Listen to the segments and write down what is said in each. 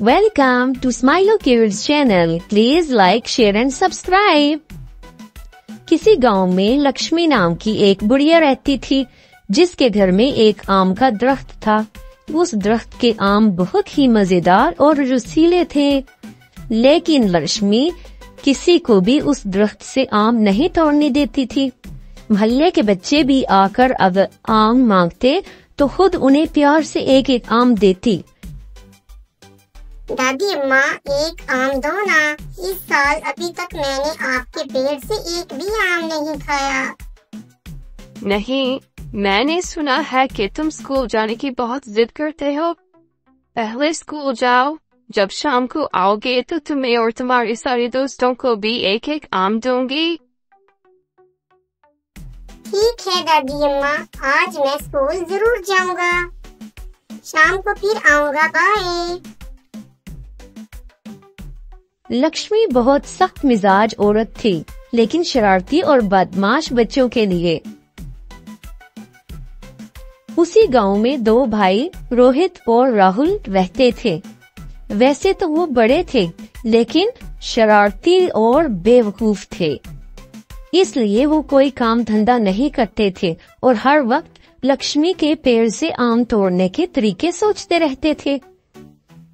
Welcome to Smilo Kids channel. Please like, share and subscribe. किसी गांव में लक्ष्मी नाम की एक बुढ़िया रहती थी, जिसके घर में एक आम का दरख्त था। उस दरख्त के आम बहुत ही मजेदार और रसीले थे, लेकिन लक्ष्मी किसी को भी उस दरख्त से आम नहीं तोड़ने देती थी। मोहल्ले के बच्चे भी आकर अगर आम मांगते तो खुद उन्हें प्यार से एक एक आम देती। दादी अम्मा, एक आम दो ना। इस साल अभी तक मैंने आपके पेड़ से एक भी आम नहीं खाया। नहीं, मैंने सुना है कि तुम स्कूल जाने की बहुत जिद करते हो। पहले स्कूल जाओ, जब शाम को आओगे तो तुम्हें और तुम्हारे सारे दोस्तों को भी एक एक आम दूंगी। ठीक है दादी अम्मा, आज मैं स्कूल जरूर जाऊंगा। शाम को फिर आऊंगा, बाय। लक्ष्मी बहुत सख्त मिजाज औरत थी, लेकिन शरारती और बदमाश बच्चों के लिए। उसी गांव में दो भाई रोहित और राहुल रहते थे। वैसे तो वो बड़े थे, लेकिन शरारती और बेवकूफ थे, इसलिए वो कोई काम धंधा नहीं करते थे और हर वक्त लक्ष्मी के पेड़ से आम तोड़ने के तरीके सोचते रहते थे।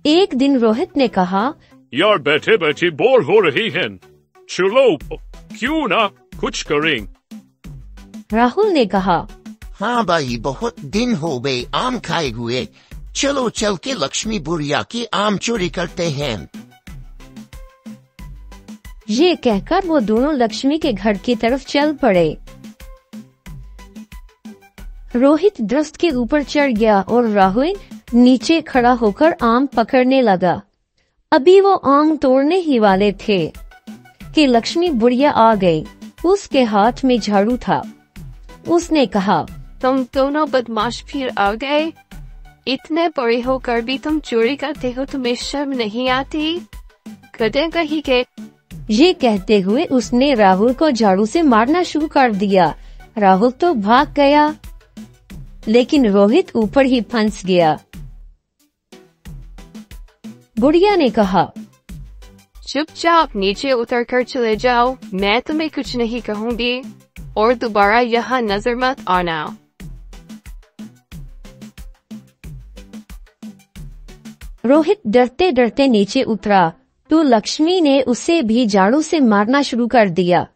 एक दिन रोहित ने कहा, यार बैठे बैठे बोर हो रही हैं, चलो क्यों ना कुछ करें। राहुल ने कहा, हाँ भाई, बहुत दिन हो गए आम खाए हुए। चलो चल के लक्ष्मी बुढ़िया की आम चोरी करते हैं। ये कहकर वो दोनों लक्ष्मी के घर की तरफ चल पड़े। रोहित दरख्त के ऊपर चढ़ गया और राहुल नीचे खड़ा होकर आम पकड़ने लगा। अभी वो आम तोड़ने ही वाले थे कि लक्ष्मी बुढ़िया आ गई। उसके हाथ में झाड़ू था। उसने कहा, तुम दोनों बदमाश फिर आ गए। इतने बड़े होकर भी तुम चोरी करते हो, तुम्हें शर्म नहीं आती? गधे कहीं के। ये कहते हुए उसने राहुल को झाड़ू से मारना शुरू कर दिया। राहुल तो भाग गया, लेकिन रोहित ऊपर ही फंस गया। बुढ़िया ने कहा, चुपचाप नीचे उतर कर चले जाओ, मैं तुम्हें कुछ नहीं कहूंगी और दोबारा यहाँ नजर मत आना। रोहित डरते डरते नीचे उतरा तो लक्ष्मी ने उसे भी झाड़ू से मारना शुरू कर दिया,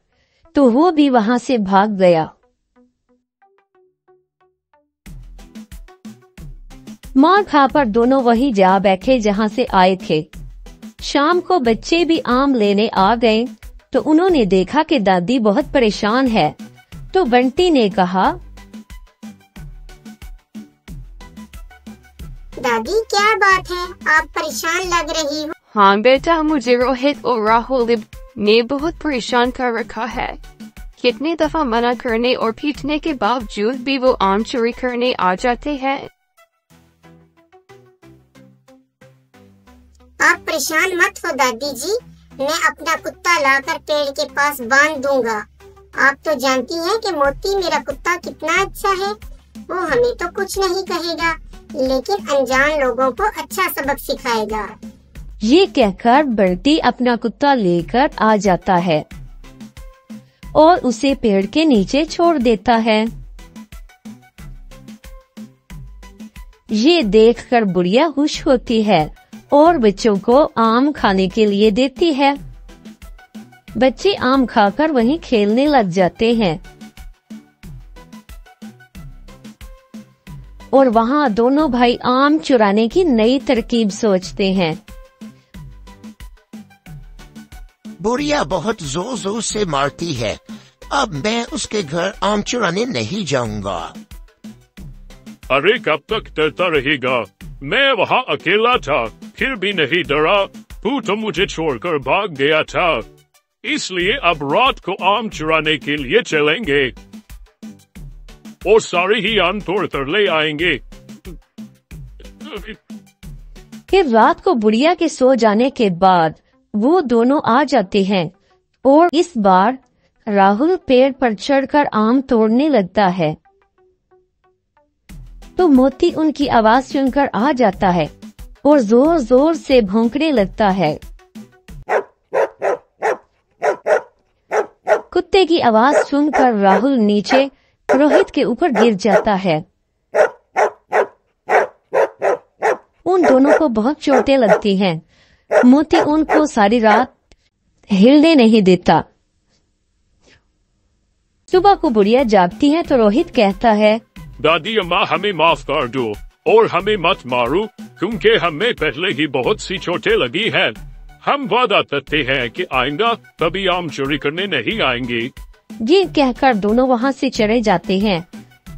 तो वो भी वहां से भाग गया। मार खाकर दोनों वही जा बैठे जहां से आए थे। शाम को बच्चे भी आम लेने आ गए तो उन्होंने देखा कि दादी बहुत परेशान है, तो बंटी ने कहा, दादी क्या बात है, आप परेशान लग रही हो। हाँ बेटा, मुझे रोहित और राहुल ने बहुत परेशान कर रखा है। कितनी दफा मना करने और पीटने के बावजूद भी वो आम चोरी करने आ जाते हैं। आप परेशान मत हो दादी जी, मैं अपना कुत्ता लाकर पेड़ के पास बांध दूंगा। आप तो जानती हैं कि मोती मेरा कुत्ता कितना अच्छा है। वो हमें तो कुछ नहीं कहेगा, लेकिन अनजान लोगों को अच्छा सबक सिखाएगा। ये कहकर बंटी अपना कुत्ता लेकर आ जाता है और उसे पेड़ के नीचे छोड़ देता है। ये देखकर बुढ़िया खुश होती है और बच्चों को आम खाने के लिए देती है। बच्चे आम खाकर वहीं खेलने लग जाते हैं और वहाँ दोनों भाई आम चुराने की नई तरकीब सोचते हैं। बुढ़िया बहुत जोर जोर से मारती है, अब मैं उसके घर आम चुराने नहीं जाऊंगा। अरे कब तक डरता रहेगा, मैं वहाँ अकेला था फिर भी नहीं डरा। तू तो मुझे छोड़कर भाग गया था, इसलिए अब रात को आम चुराने के लिए चलेंगे और सारे ही आम तोड़ कर ले आएंगे। फिर रात को बुढ़िया के सो जाने के बाद वो दोनों आ जाते हैं और इस बार राहुल पेड़ पर चढ़कर आम तोड़ने लगता है, तो मोती उनकी आवाज सुनकर आ जाता है और जोर जोर से भौंकने लगता है। कुत्ते की आवाज सुनकर राहुल नीचे रोहित के ऊपर गिर जाता है। उन दोनों को बहुत चोटें लगती हैं। मोती उनको सारी रात हिलने नहीं देता। सुबह को बुढ़िया जागती है तो रोहित कहता है, दादी अम्मा हमें माफ कर दो और हमें मत मारो, क्योंकि हमें पहले ही बहुत सी चोटें लगी हैं। हम वादा करते हैं कि आइंदा कभी आम चोरी करने नहीं आएंगे। ये कहकर दोनों वहाँ से चले जाते हैं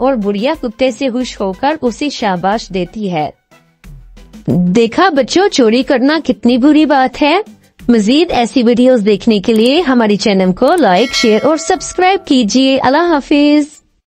और बुढ़िया कुत्ते से खुश होकर उसे शाबाश देती है। देखा बच्चों, चोरी करना कितनी बुरी बात है। मजीद ऐसी वीडियोस देखने के लिए हमारी चैनल को लाइक, शेयर और सब्सक्राइब कीजिए। अल्लाह हाफिज।